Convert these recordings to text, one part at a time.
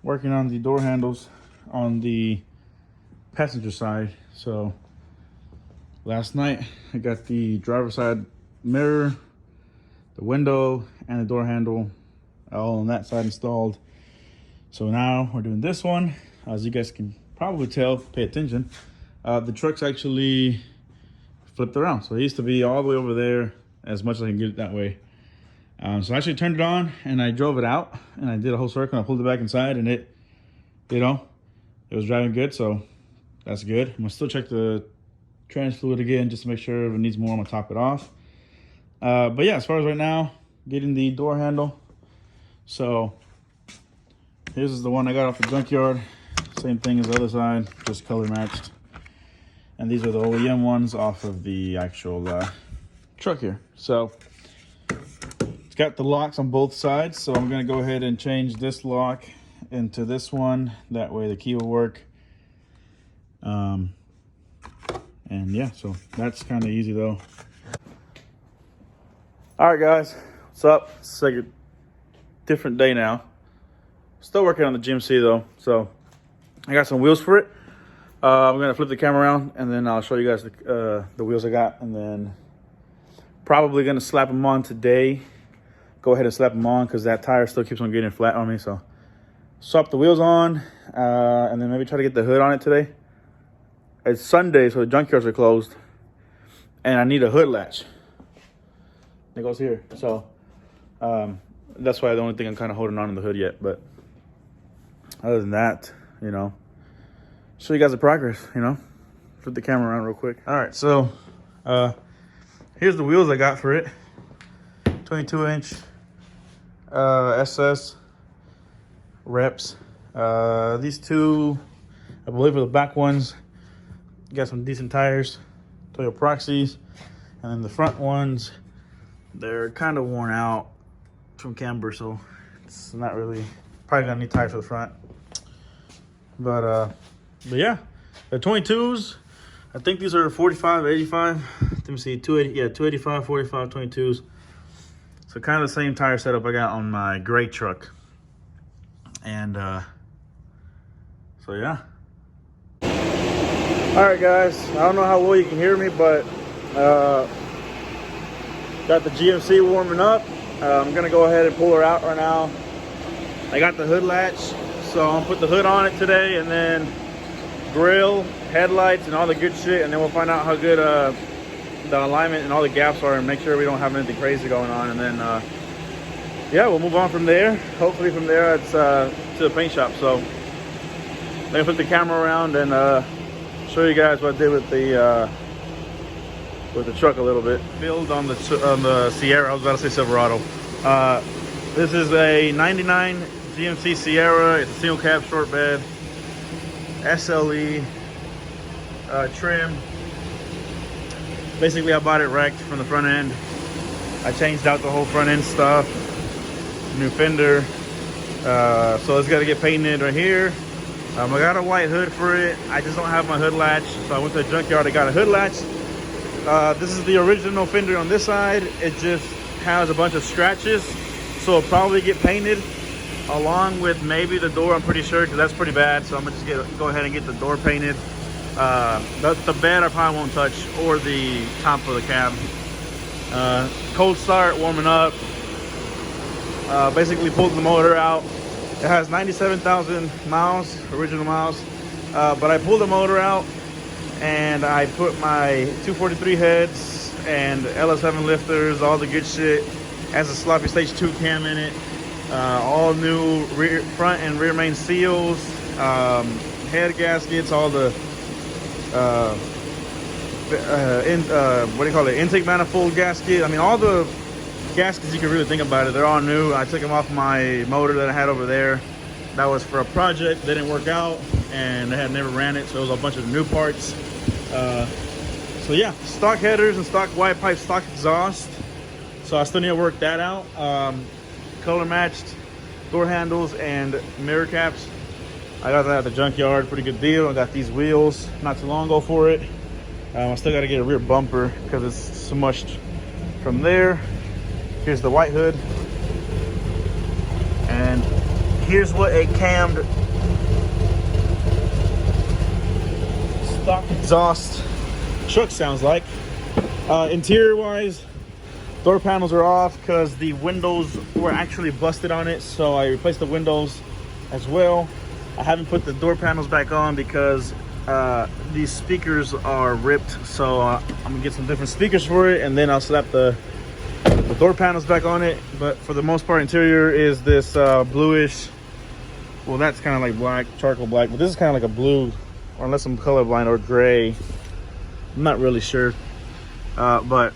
working on the door handles on the passenger side. So last night I got the driver's side mirror, the window, and the door handle all on that side installed. So now we're doing this one. As you guys can probably tell, pay attention, the truck's actually flipped around. So it used to be all the way over there, as much as I can get it that way. So I actually turned it on and I drove it out and I did a whole circle and I pulled it back inside, and it, you know, it was driving good. So that's good. I'm gonna still check the trans fluid again just to make sure if it needs more. I'm gonna top it off. But yeah, as far as right now, getting the door handle. So this is the one I got off the junkyard. Same thing as the other side, just color matched. And these are the OEM ones off of the actual truck here. So it's got the locks on both sides. So I'm gonna go ahead and change this lock into this one. That way the key will work. And yeah, so that's kind of easy though. All right, guys, what's up? It's like a different day now. Still working on the GMC though. So I got some wheels for it. I'm gonna flip the camera around and then I'll show you guys the wheels I got, and then probably gonna slap them on today. Go ahead and slap them on because that tire still keeps on getting flat on me. So swap the wheels on and then maybe try to get the hood on it today. It's Sunday, so the junkyards are closed, and I need a hood latch. It goes here. So that's why the only thing I'm kind of holding on to the hood yet. But other than that, you know, show you guys the progress, you know. Flip the camera around real quick. All right, so here's the wheels I got for it. 22-inch SS reps. These two, I believe, are the back ones. Got some decent tires, Toyo Proxies. And then the front ones, they're kind of worn out from camber, so it's not really, probably gonna need tires for the front. But yeah, the 22s, I think these are 45, 85. Let me see, 280, yeah, 285, 45, 22s. So kind of the same tire setup I got on my gray truck. And so yeah. All right, guys, I don't know how well you can hear me, but got the GMC warming up. I'm gonna go ahead and pull her out right now. I got the hood latch, so I'm gonna put the hood on it today, and then grill, headlights, and all the good shit, and then we'll find out how good the alignment and all the gaps are, and make sure we don't have anything crazy going on. And then yeah, we'll move on from there. Hopefully from there it's to the paint shop. So I'm gonna flip the camera around and show you guys what I did with the truck a little bit. Build on the Sierra. I was about to say Silverado. This is a 99 GMC Sierra. It's a single cab short bed, SLE trim. Basically, I bought it wrecked from the front end. I changed out the whole front end stuff, new fender. So it's got to get painted right here. I got a white hood for it. I just don't have my hood latch, so I went to the junkyard. I got a hood latch. This is the original fender on this side. It just has a bunch of scratches, so it'll probably get painted along with maybe the door. I'm pretty sure, because that's pretty bad. So I'm gonna just go ahead and get the door painted. The bed I probably won't touch, or the top of the cab. Cold start, warming up. Basically pulled the motor out. It has 97,000 miles, original miles. But I pulled the motor out and I put my 243 heads and LS7 lifters, all the good shit. Has a sloppy stage 2 cam in it. All new rear, front and rear main seals, head gaskets, all the what do you call it? Intake manifold gasket. I mean, all the gaskets you can really think about it, they're all new. I took them off my motor that I had over there. That was for a project. They didn't work out and they had never ran it, so it was a bunch of new parts. So yeah, stock headers and stock wide pipe, stock exhaust. So I still need to work that out. Color matched door handles and mirror caps. I got that at the junkyard, pretty good deal. I got these wheels not too long ago for it. I still got to get a rear bumper because it's smushed from there. Here's the white hood, and here's what a cammed stock exhaust truck sounds like. Interior wise, door panels are off because the windows were actually busted on it, so I replaced the windows as well. I haven't put the door panels back on because these speakers are ripped, so I'm gonna get some different speakers for it, and then I'll slap the door panels back on it. But for the most part, interior is this bluish, well, that's kind of like black, charcoal black, but this is kind of like a blue, or unless I'm colorblind, or gray. I'm not really sure, but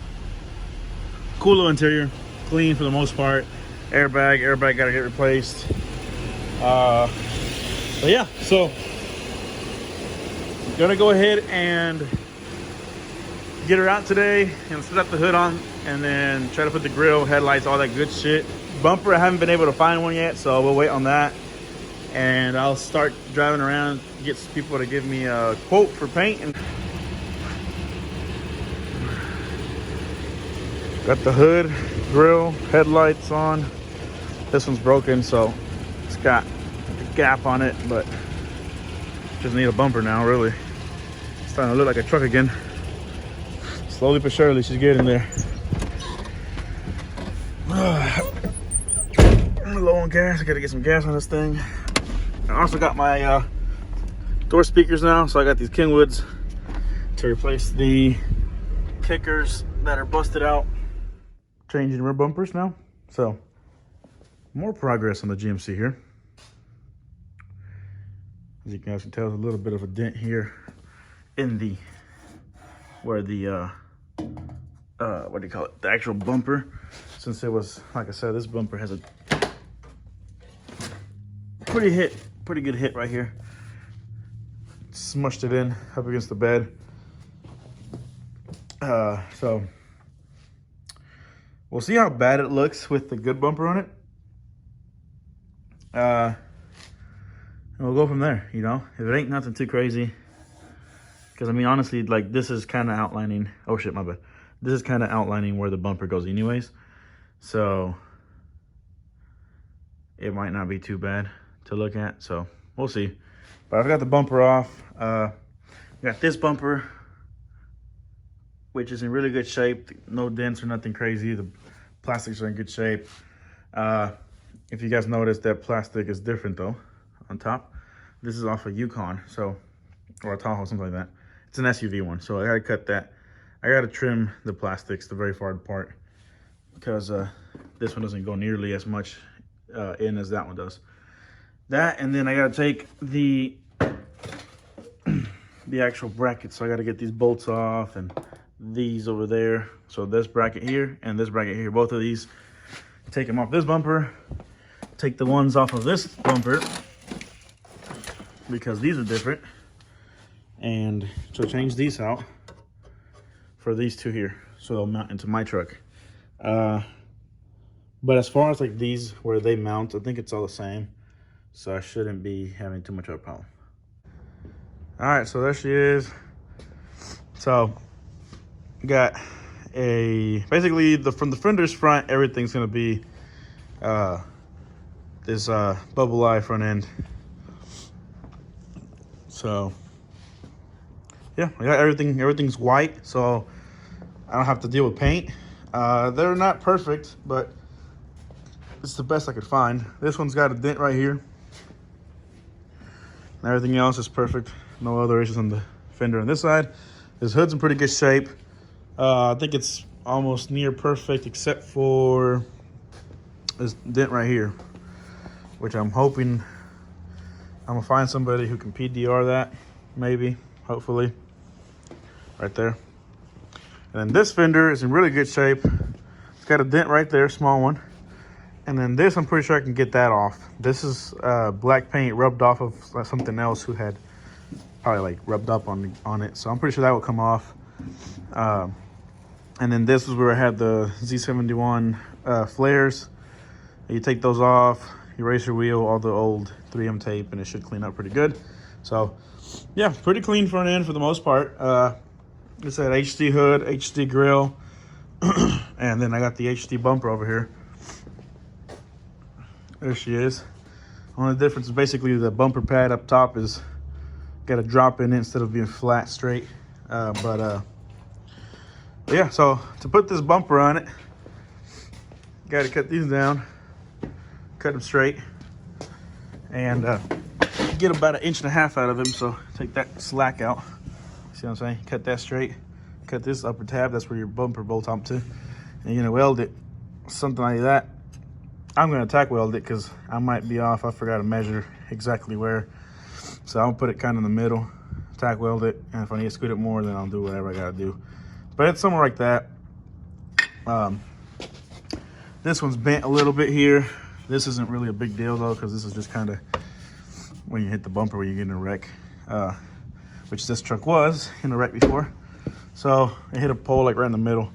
cool little interior, clean for the most part. Airbag gotta get replaced. But yeah, so gonna go ahead and get her out today and slap the hood on, and then try to put the grill, headlights, all that good shit. Bumper, I haven't been able to find one yet, so we'll wait on that. And I'll start driving around, get some people to give me a quote for paint. And got the hood, grill, headlights on. This one's broken, so it's got a gap on it, but just need a bumper now, really. It's starting to look like a truck again. Slowly but surely, she's getting there. I'm low on gas. I gotta get some gas on this thing. I also got my door speakers now, so I got these Kenwoods to replace the kickers that are busted out. Changing rear bumpers now, so more progress on the GMC here. As you guys can tell, there's a little bit of a dent here in the where the what do you call it, the actual bumper, since it was, like I said, this bumper has a pretty good hit right here. Smushed it in up against the bed. So we'll see how bad it looks with the good bumper on it. And we'll go from there, you know, if it ain't nothing too crazy. Because I mean, honestly, like, this is kind of outlining, oh shit, my bad. This is kind of outlining where the bumper goes anyways. So it might not be too bad to look at, so we'll see. But I've got the bumper off. Got this bumper, which is in really good shape. No dents or nothing crazy. The plastics are in good shape. If you guys notice, that plastic is different though on top. This is off a Yukon, so, or a Tahoe, something like that. It's an SUV one, so I gotta cut that. I gotta trim the plastics, the very far apart, because this one doesn't go nearly as much in as that one does. That, and then I gotta take the actual brackets. So I gotta get these bolts off and these over there. So this bracket here and this bracket here, both of these, take them off this bumper, take the ones off of this bumper because these are different, and so change these out for these two here, so they'll mount into my truck. But as far as like these where they mount, I think it's all the same, so I shouldn't be having too much of a problem. All right, so there she is. So got a, basically from the fender's front, everything's gonna be this bubble eye front end. So yeah, I got everything's white, so I don't have to deal with paint. They're not perfect, but it's the best I could find. This one's got a dent right here. Everything else is perfect. No other issues on the fender on this side. This hood's in pretty good shape. I think it's almost near perfect except for this dent right here, which I'm hoping I'm gonna find somebody who can PDR that, maybe, hopefully, right there. And then this fender is in really good shape. It's got a dent right there, small one. And then this, I'm pretty sure I can get that off. This is black paint rubbed off of something else who had probably like rubbed up on it. So I'm pretty sure that will come off. And then this is where I had the Z71 flares. You take those off, you erase your wheel, all the old 3M tape, and it should clean up pretty good. So yeah, pretty clean front end for the most part. It's that HD hood, HD grill, and then I got the HD bumper over here. There she is. Only difference is basically the bumper pad up top is got a drop in it instead of being flat straight. But yeah, so to put this bumper on it, got to cut these down, cut them straight, and get about 1.5 inches out of them. So take that slack out. See what I'm saying? Cut that straight. Cut this upper tab. That's where your bumper bolts up to. And you're gonna weld it, something like that. I'm gonna tack weld it because I might be off. I forgot to measure exactly where. So I'll put it kind of in the middle, tack weld it, and if I need to scoot it more, then I'll do whatever I gotta do. But it's somewhere like that. This one's bent a little bit here. This isn't really a big deal though, because this is just kind of when you hit the bumper when you get in a wreck, which this truck was in a wreck before. So it hit a pole like right in the middle.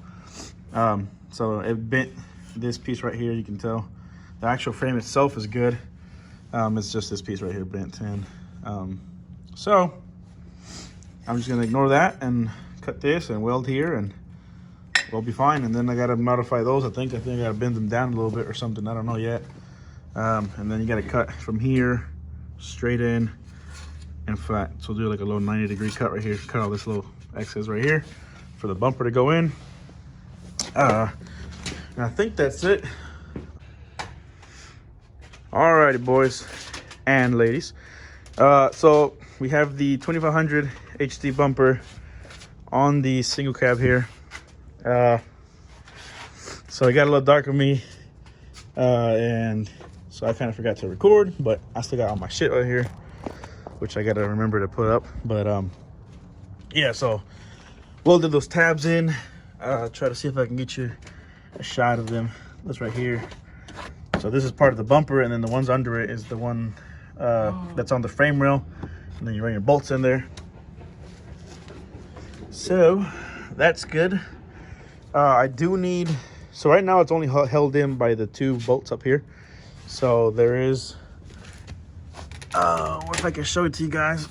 So it bent this piece right here. You can tell the actual frame itself is good. It's just this piece right here bent. And so I'm just gonna ignore that and cut this and weld here, and we'll be fine. And then I gotta modify those. I think I gotta bend them down a little bit or something. I don't know yet. And then you gotta cut from here straight in and flat. So do like a little 90-degree cut right here. Cut all this little excess right here for the bumper to go in. And I think that's it. Alrighty, boys and ladies. So we have the 2500 HD bumper on the single cab here. So it got a little dark on me, and so I kind of forgot to record, but I still got all my shit right here, which I gotta remember to put up. But yeah, so welded those tabs in. Try to see if I can get you a shot of them. That's right here. So this is part of the bumper, and then the ones under it is the one that's on the frame rail, and then you run your bolts in there. So that's good. I do need, so right now it's only held in by the 2 bolts up here. So there is, what if I can show it to you guys,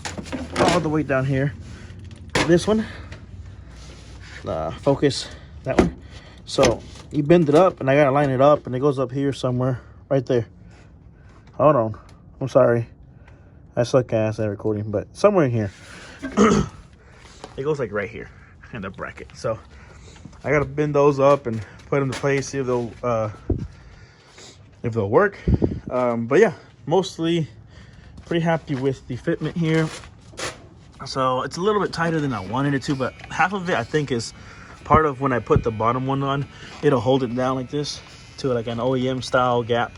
all the way down here. This one, focus, that one. So you bend it up, and I gotta line it up, and it goes up here somewhere, right there. Hold on, I'm sorry. I suck ass at recording, but somewhere in here. It goes like right here in the bracket. So I gotta bend those up and put them in place, see if they'll work. But yeah, mostly pretty happy with the fitment here. So it's a little bit tighter than I wanted it to, but half of it I think is part of when I put the bottom one on, it'll hold it down like this to like an OEM style gap,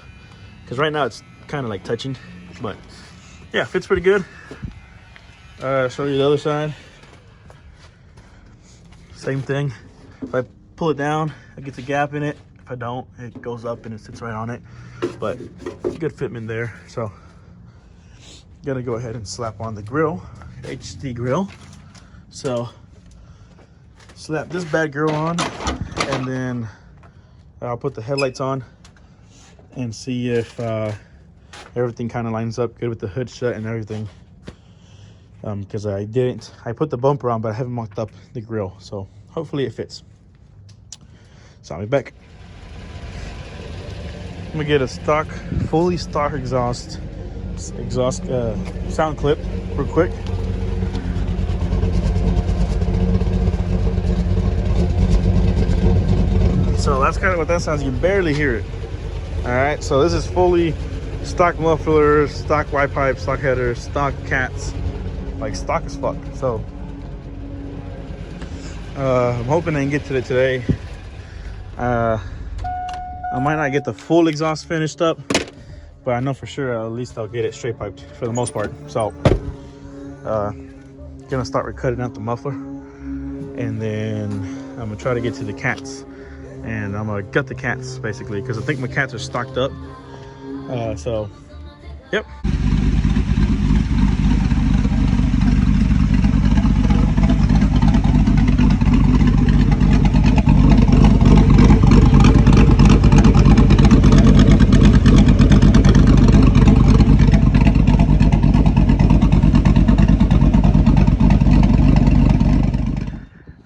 because right now it's kind of like touching. But yeah, fits pretty good. Show you the other side. Same thing. If I pull it down, it gets a gap in it. If I don't, it goes up and it sits right on it. But good fitment there. So gonna go ahead and slap on the grill, HD grill. So slap this bad girl on, and then I'll put the headlights on and see if everything kind of lines up good with the hood shut and everything. Because I put the bumper on, but I haven't mocked up the grill, so hopefully it fits. So I'll be back. I'm gonna get a fully stock exhaust sound clip real quick. So that's kind of what that sounds. You can barely hear it. All right, so this is fully stock mufflers, stock Y pipe, stock headers, stock cats. Like stock as fuck. So I'm hoping I can get to it today. I might not get the full exhaust finished up, but I know for sure at least I'll get it straight piped for the most part. So gonna start cutting out the muffler, and then I'm gonna try to get to the cats, and I'm gonna gut the cats basically, because I think my cats are stocked up. So yep.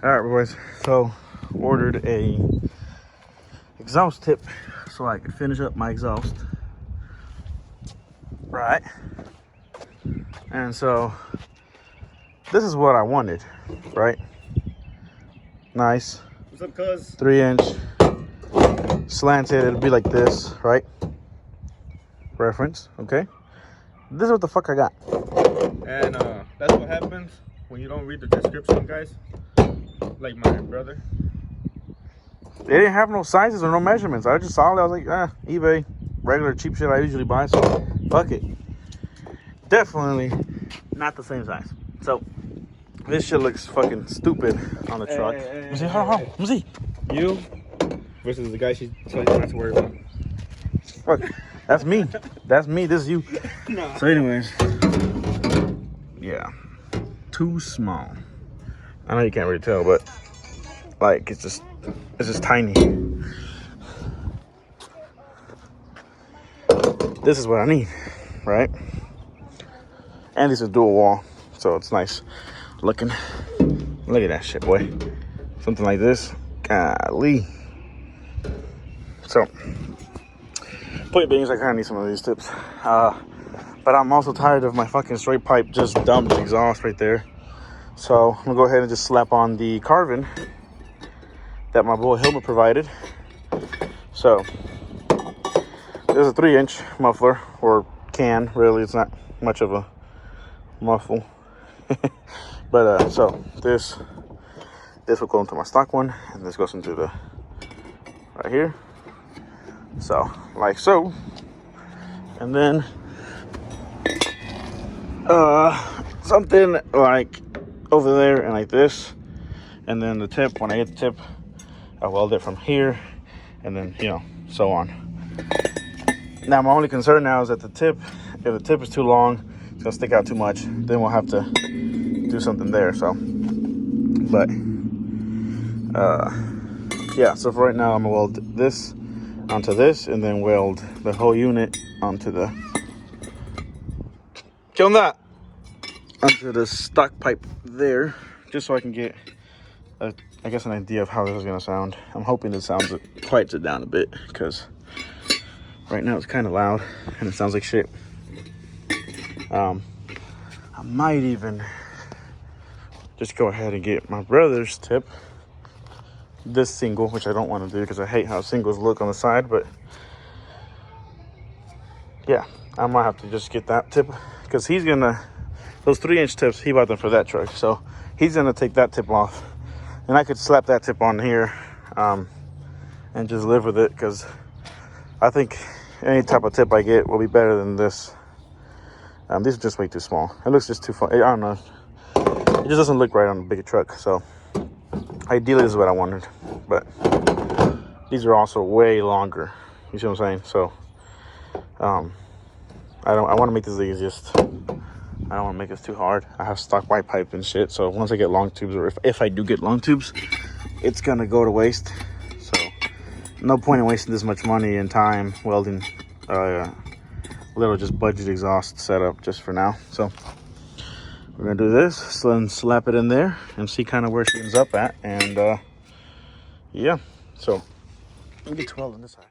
All right, boys, so ordered a exhaust tip so I could finish up my exhaust. right? And so this is what I wanted, right? Nice. What's up, cuz? 3-inch slanted. It'll be like this, right? Reference, okay? This is what the fuck I got. And that's what happens when you don't read the description, guys. Like my brother. They didn't have no sizes or no measurements. I just saw it. I was like, eBay, regular cheap shit I usually buy. So fuck it. Definitely not the same size. So this shit looks fucking stupid on the truck. Let me see. Hold on. Let me see. You versus the guy she told you not to worry about. Fuck. That's me. That's me. This is you. No. So anyways. Yeah. Too small. I know you can't really tell, but like it's just tiny. This is what I need, right? And it's a dual wall, so it's nice looking. Look at that shit, boy. Something like this. Golly. So, point being is I kind of need some of these tips. But I'm also tired of my fucking straight pipe just dumped exhaust right there. So I'm gonna go ahead and just slap on the carving that my boy Hilmer provided. So there's a 3-inch muffler, or can, really. It's not much of a muffle. But so this will go into my stock one, and this goes into the right here. So like so. And then something like over there and like this. And then the tip, when I get the tip, I weld it from here, and then, you know, so on. Now my only concern now is that the tip, if the tip is too long, it's gonna stick out too much, then we'll have to do something there. So but yeah, so for right now I'm gonna weld this onto this, and then weld the whole unit onto the onto the stock pipe there, just so I can get I guess an idea of how this is gonna sound. I'm hoping it quiets it down a bit, because right now it's kind of loud and it sounds like shit. I might even just go ahead and get my brother's tip, this single, which I don't want to do because I hate how singles look on the side. But yeah, I might have to just get that tip, because he's gonna, those 3-inch tips, he bought them for that truck, so he's gonna take that tip off, and I could slap that tip on here and just live with it, because I think any type of tip I get will be better than this. These are just way too small. It looks just too fun. I don't know. It just doesn't look right on a bigger truck. So ideally, this is what I wanted. But these are also way longer. You see what I'm saying? So I want to make this the easiest. I don't want to make this too hard. I have stock white pipe and shit. So once I get long tubes, or if I do get long tubes, it's gonna go to waste. So no point in wasting this much money and time welding little just budget exhaust setup just for now. So we're gonna do this, then slap it in there and see kind of where she ends up at. And yeah, so let me get 12 on this side.